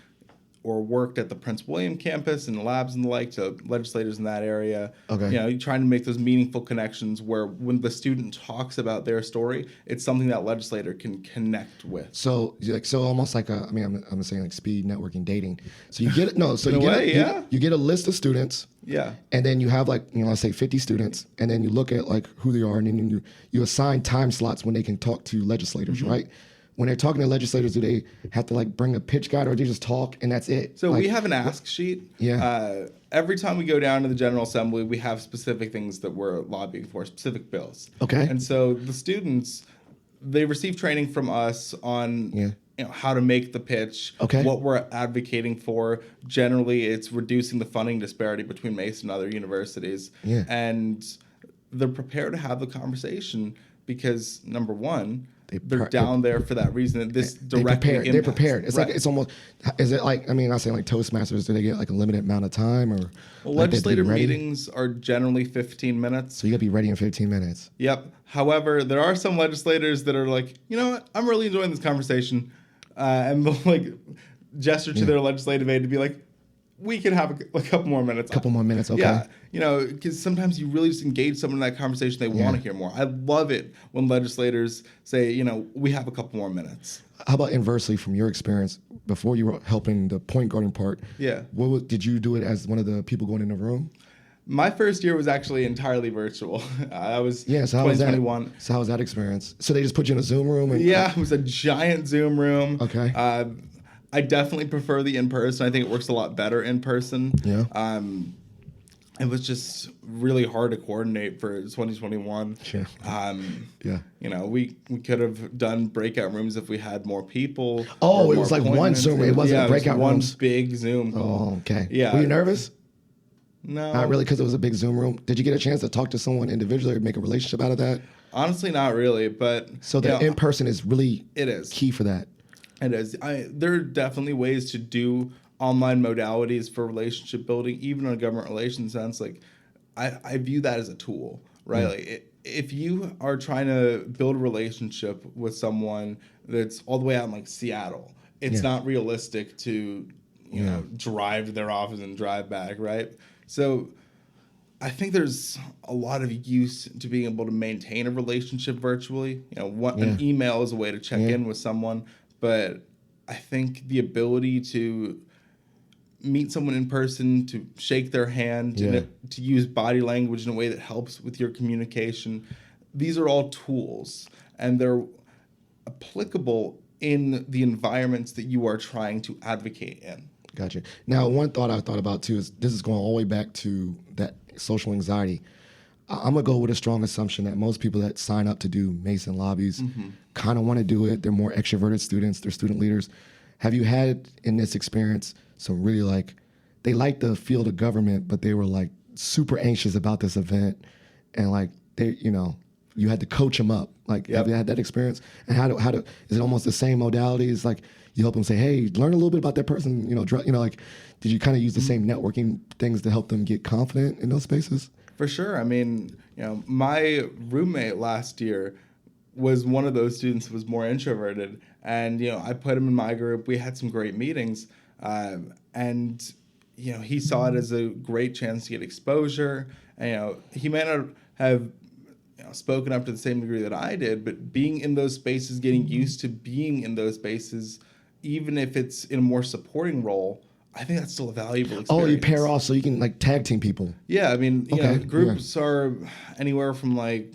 or worked at the Prince William campus and the labs and the like to legislators in that area. Okay. You're trying to make those meaningful connections where when the student talks about their story, it's something that legislator can connect with. So almost like I'm saying like speed networking dating. So you get you get a list of students. Yeah. And then you have like, let's say 50 students, and then you look at like who they are, and then you assign time slots when they can talk to legislators, right? When they're talking to legislators, do they have to like bring a pitch guide, or do they just talk and that's it? So like, we have an ask sheet. Yeah. Every time we go down to the General Assembly, we have specific things that we're lobbying for, specific bills. Okay. And so the students, they receive training from us on how to make the pitch, what we're advocating for. Generally, it's reducing the funding disparity between Mason and other universities. Yeah. And they're prepared to have the conversation because, number one, they're down there for that reason. That this directly impacts. They're prepared. It's like it's almost. Is it like? I mean, I say like Toastmasters. Do they get like a limited amount of time, or? Well, legislative meetings are generally 15 minutes. So you got to be ready in 15 minutes. Yep. However, there are some legislators that are like, you know what? I'm really enjoying this conversation, and they'll like gesture to their legislative aide to be like, we can have a couple more minutes. Okay. Yeah, because sometimes you really just engage someone in that conversation. They want to hear more. I love it when legislators say, we have a couple more minutes. How about inversely from your experience before you were helping the point guarding part? Yeah. Did you do it as one of the people going in the room? My first year was actually entirely virtual. I was so 2021. So how was that experience? So they just put you in a Zoom room? It was a giant Zoom room. Okay. I definitely prefer the in-person. I think it works a lot better in person. Yeah. It was just really hard to coordinate for 2021. Sure. We could have done breakout rooms if we had more people. Oh, it was like one Zoom. It wasn't a breakout room. One big Zoom call. Oh, okay. Yeah. Were you nervous? No. Not really, because it was a big Zoom room. Did you get a chance to talk to someone individually or make a relationship out of that? Honestly, not really. But so the in-person is really key for that. It is. There are definitely ways to do online modalities for relationship building, even in a government relations sense. Like, I view that as a tool, right? Like, if you are trying to build a relationship with someone that's all the way out in like Seattle, it's not realistic to, you know, drive to their office and drive back, right? So I think there's a lot of use to being able to maintain a relationship virtually. You know, an email is a way to check in with someone, but I think the ability to meet someone in person, to shake their hand, to use body language in a way that helps with your communication, these are all tools, and they're applicable in the environments that you are trying to advocate in. Gotcha. Now, one thought I thought about too is this is going all the way back to that social anxiety. I'm gonna go with a strong assumption that most people that sign up to do Mason lobbies kind of want to do it. They're more extroverted students. They're student leaders. Have you had in this experience some really like they like the field of government, but they were like super anxious about this event, and like they, you know, you had to coach them up. Like, have you had that experience? And how do is it almost the same modalities? Like you help them say, hey, learn a little bit about that person. You know, like did you kind of use the same networking things to help them get confident in those spaces? For sure. I mean, you know, my roommate last year was one of those students who was more introverted, and you know, I put him in my group. We had some great meetings, and you know, he saw it as a great chance to get exposure. And, you know, he may not have spoken up to the same degree that I did, but being in those spaces, getting used to being in those spaces, even if it's in a more supporting role, I think that's still a valuable experience. Oh, you pair off so you can like tag team people. Yeah, I mean, you know, groups are anywhere from like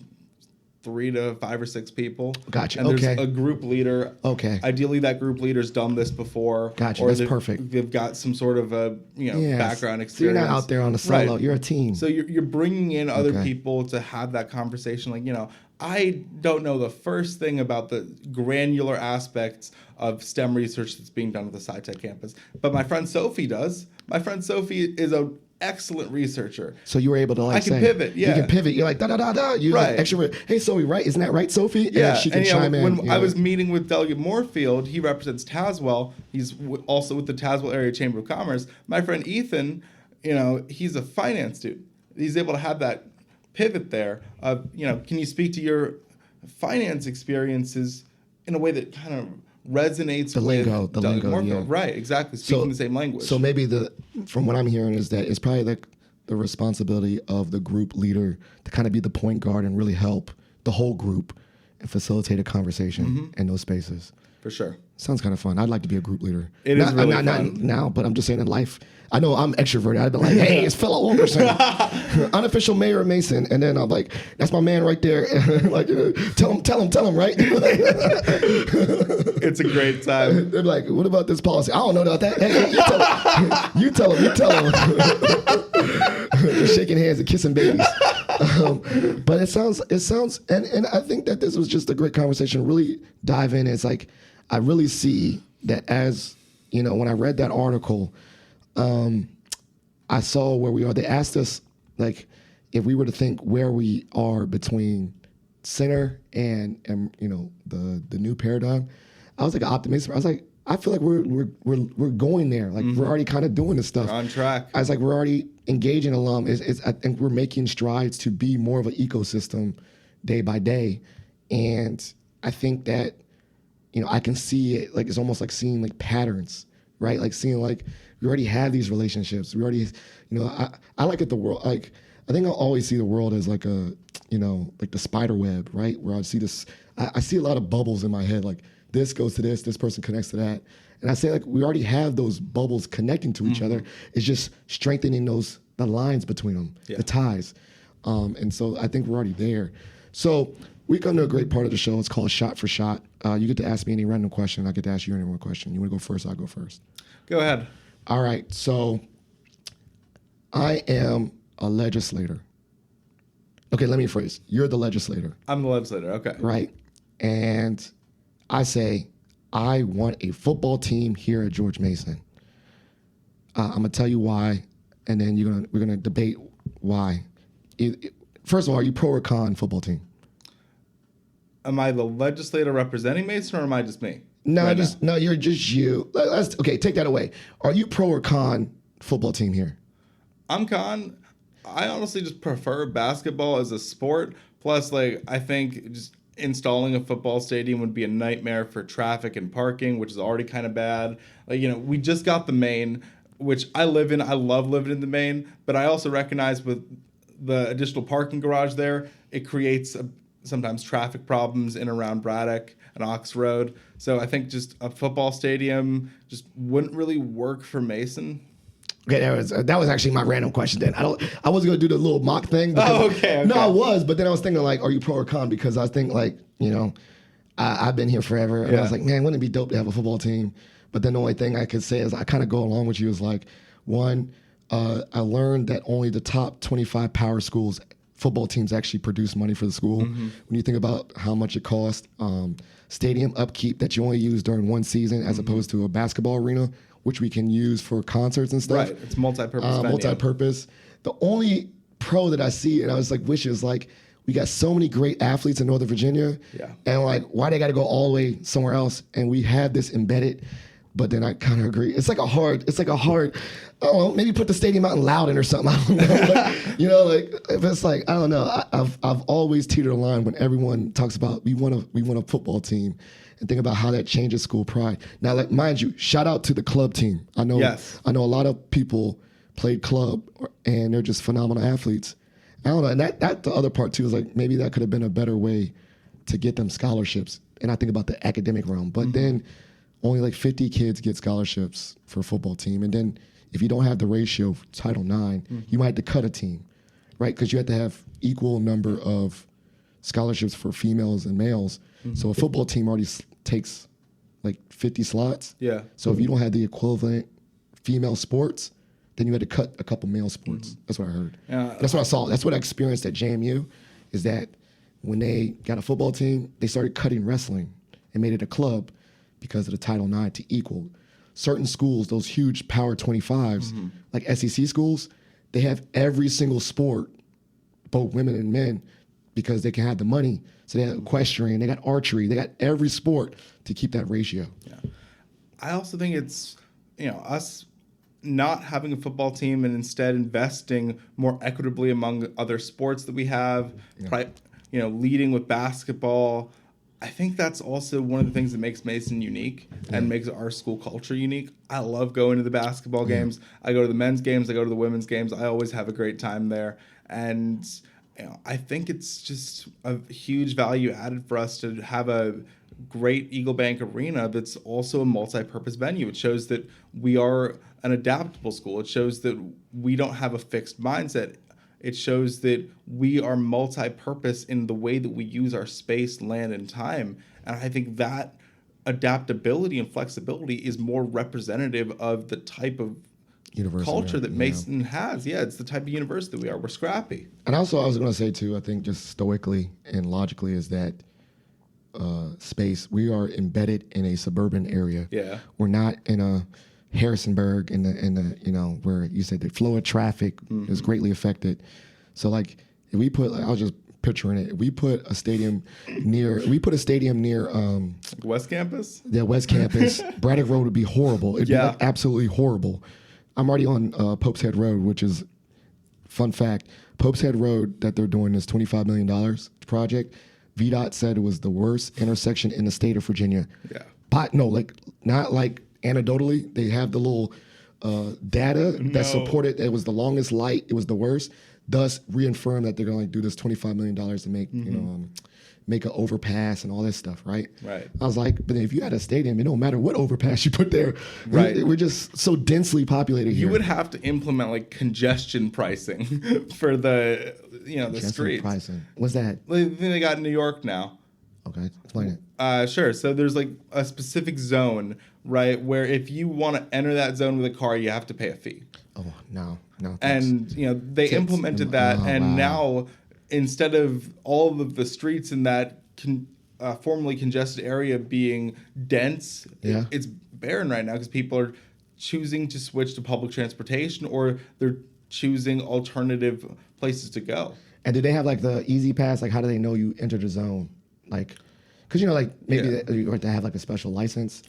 3 to 5 or 6 people. Gotcha. And there's a group leader. Okay. Ideally, that group leader's done this before. Gotcha. Or That's perfect. They've got some sort of a background experience. So you're not out there on the solo. Right. You're a team. So you're bringing in other people to have that conversation. Like, you know, I don't know the first thing about the granular aspects of STEM research that's being done at the SciTech campus, but my friend Sophie does. My friend Sophie is an excellent researcher. So you were able to like I can pivot, You can pivot. You're like, da-da-da-da. You like extrovert. Hey, Sophie, right? Isn't that right, Sophie? Yeah. And she can chime in. When I was meeting with Delegate Moorfield, he represents Tazewell. He's also with the Tazewell Area Chamber of Commerce. My friend Ethan, you know, he's a finance student. He's able to have that pivot there of, you know, can you speak to your finance experiences in a way that kind of resonates the with lingo, Moorfield. Right, exactly. Speaking the same language. So maybe from what I'm hearing is that it's probably like the responsibility of the group leader to kind of be the point guard and really help the whole group and facilitate a conversation in those spaces. For sure. Sounds kind of fun. I'd like to be a group leader. It is really fun. Not now, but I'm just saying in life. I know I'm extroverted. I'd be like, hey, it's fellow Wilkerson, unofficial mayor of Mason. And then I'm like, that's my man right there. Like, tell him, right? It's a great time. They're like, what about this policy? I don't know about that. Hey, you tell him. They're shaking hands and kissing babies. But it sounds, and I think that this was just a great conversation. Really dive in. It's like, I really see that as, you know, when I read that article, I saw where we are. They asked us, like, if we were to think where we are between center and you know, the new paradigm. I was like optimistic. I was like, I feel like we're going there. Like we're already kind of doing this stuff. We're on track. I was like, we're already engaging alum. I think we're making strides to be more of an ecosystem day by day, and I think that, you know, I can see it. Like it's almost like seeing like patterns, right? Like seeing like we already have these relationships. We already, you know, I like it the world. Like I think I'll always see the world as like a, you know, like the spider web, right? Where I see this, I see a lot of bubbles in my head. Like this goes to this person connects to that. And I say like we already have those bubbles connecting to each other. It's just strengthening the lines between them, the ties. And so I think we're already there. So we come to a great part of the show. It's called Shot for Shot. You get to ask me any random question. I get to ask you any one question. You want to go first? I'll go first. Go ahead. All right. So I am a legislator. Okay, let me rephrase. You're the legislator. I'm the legislator. Okay. Right. And I say, I want a football team here at George Mason. I'm gonna tell you why, and then we're gonna debate why. First of all, are you pro or con football team? Am I the legislator representing Mason, or am I just me? No, you're just you. Okay, take that away. Are you pro or con football team here? I'm con. I honestly just prefer basketball as a sport. Plus, like, I think just installing a football stadium would be a nightmare for traffic and parking, which is already kind of bad. Like, we just got the main, which I live in. I love living in the main, but I also recognize with the additional parking garage there, it creates sometimes traffic problems in and around Braddock and Ox Road. So I think just a football stadium just wouldn't really work for Mason. Okay, that was actually my random question. Then I wasn't gonna do the little mock thing. Okay. No, I was, but then I was thinking like, are you pro or con? Because I think like, I've been here forever, and I was like, man, wouldn't it be dope to have a football team? But then the only thing I could say is I kind of go along with you is like, one, I learned that only the top 25 power schools football teams actually produce money for the school. When you think about how much it costs, stadium upkeep that you only use during one season as opposed to a basketball arena, which we can use for concerts and stuff. Right, it's multi-purpose. Multi-purpose. The only pro that I see, and I was like, is like, we got so many great athletes in Northern Virginia, and like, why they got to go all the way somewhere else? And we have this embedded. But then I kind of agree. It's like a hard. I don't know, maybe put the stadium out in Loudon or something. I don't know. Like if it's like, I don't know. I've always teetered a line when everyone talks about we want a football team, and think about how that changes school pride. Now, like mind you, shout out to the club team. I know a lot of people played club and they're just phenomenal athletes. I don't know, and that the other part too is like maybe that could have been a better way to get them scholarships. And I think about the academic realm, but then only like 50 kids get scholarships for a football team. And then if you don't have the ratio for Title IX, you might have to cut a team, right? Because you have to have equal number of scholarships for females and males. So a football team already takes like 50 slots. Yeah. So if you don't have the equivalent female sports, then you had to cut a couple male sports. That's what I heard. That's what I saw. That's what I experienced at JMU, is that when they got a football team, they started cutting wrestling and made it a club because of the Title IX to equal. Certain schools, those huge Power 25s, like SEC schools, they have every single sport, both women and men, because they can have the money. So they have equestrian, they got archery, they got every sport to keep that ratio. Yeah. I also think it's, us not having a football team and instead investing more equitably among other sports that we have, leading with basketball. I think that's also one of the things that makes Mason unique and makes our school culture unique. I love going to the basketball games. I go to the men's games. I go to the women's games. I always have a great time there. And I think it's just a huge value added for us to have a great Eagle Bank Arena that's also a multi-purpose venue. It shows that we are an adaptable school. It shows that we don't have a fixed mindset. It shows that we are multi-purpose in the way that we use our space, land, and time. And I think that adaptability and flexibility is more representative of the type of culture that Mason has. Yeah, it's the type of university we are. We're scrappy. And also, I was going to say, too, I think just stoically and logically is that space, we are embedded in a suburban area. Yeah. We're not in a Harrisonburg in the where you said the flow of traffic is greatly affected. So like if we put, I was just picturing it, if we put a stadium near West Campus? Yeah, West Campus, Braddock Road would be horrible. It'd be like absolutely horrible. I'm already on Pope's Head Road, which is, fun fact, Pope's Head Road that they're doing this $25 million project. VDOT said it was the worst intersection in the state of Virginia. Yeah. But no, like not like anecdotally, they have the little data that supported it was the longest light, it was the worst, thus reaffirm that they're going to do this $25 million to make make an overpass and all this stuff, right? Right. I was like, but if you had a stadium, it don't matter what overpass you put there. Right. We're just so densely populated here. You would have to implement like congestion pricing for the the streets. Pricing. What's that? The thing they got in New York now. Okay, explain it. Sure. So there's like a specific zone, right, where if you want to enter that zone with a car, you have to pay a fee. Oh, no. Thanks. And they implemented that, and now instead of all of the streets in that formerly congested area being dense, it's barren right now because people are choosing to switch to public transportation or they're choosing alternative places to go. And do they have like the easy pass? Like how do they know you entered the zone? Like, because like maybe you have to have like a special license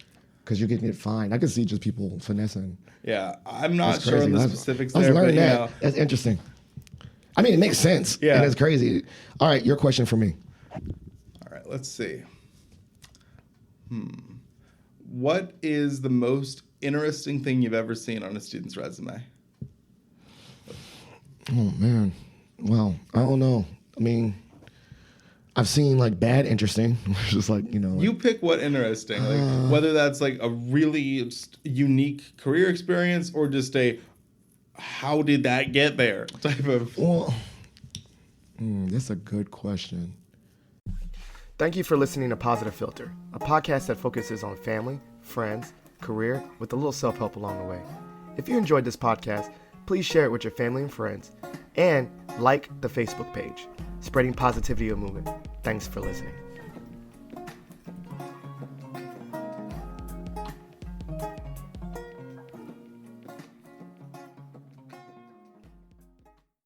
because you're getting it fined. I could see just people finessing. Yeah, I'm not sure on the specifics there. But, that's interesting. I mean, it makes sense. Yeah. And it's crazy. All right, your question for me. All right, let's see. What is the most interesting thing you've ever seen on a student's resume? Oh man, well, I don't know. I mean, I've seen like bad interesting, which is like, you know. Like, you pick what interesting, like whether that's like a really unique career experience or just a how did that get there type of. Well, that's a good question. Thank you for listening to Positive Philter, a podcast that focuses on family, friends, career, with a little self-help along the way. If you enjoyed this podcast, please share it with your family and friends, and like the Facebook page, Spreading Positivity of Movement. Thanks for listening.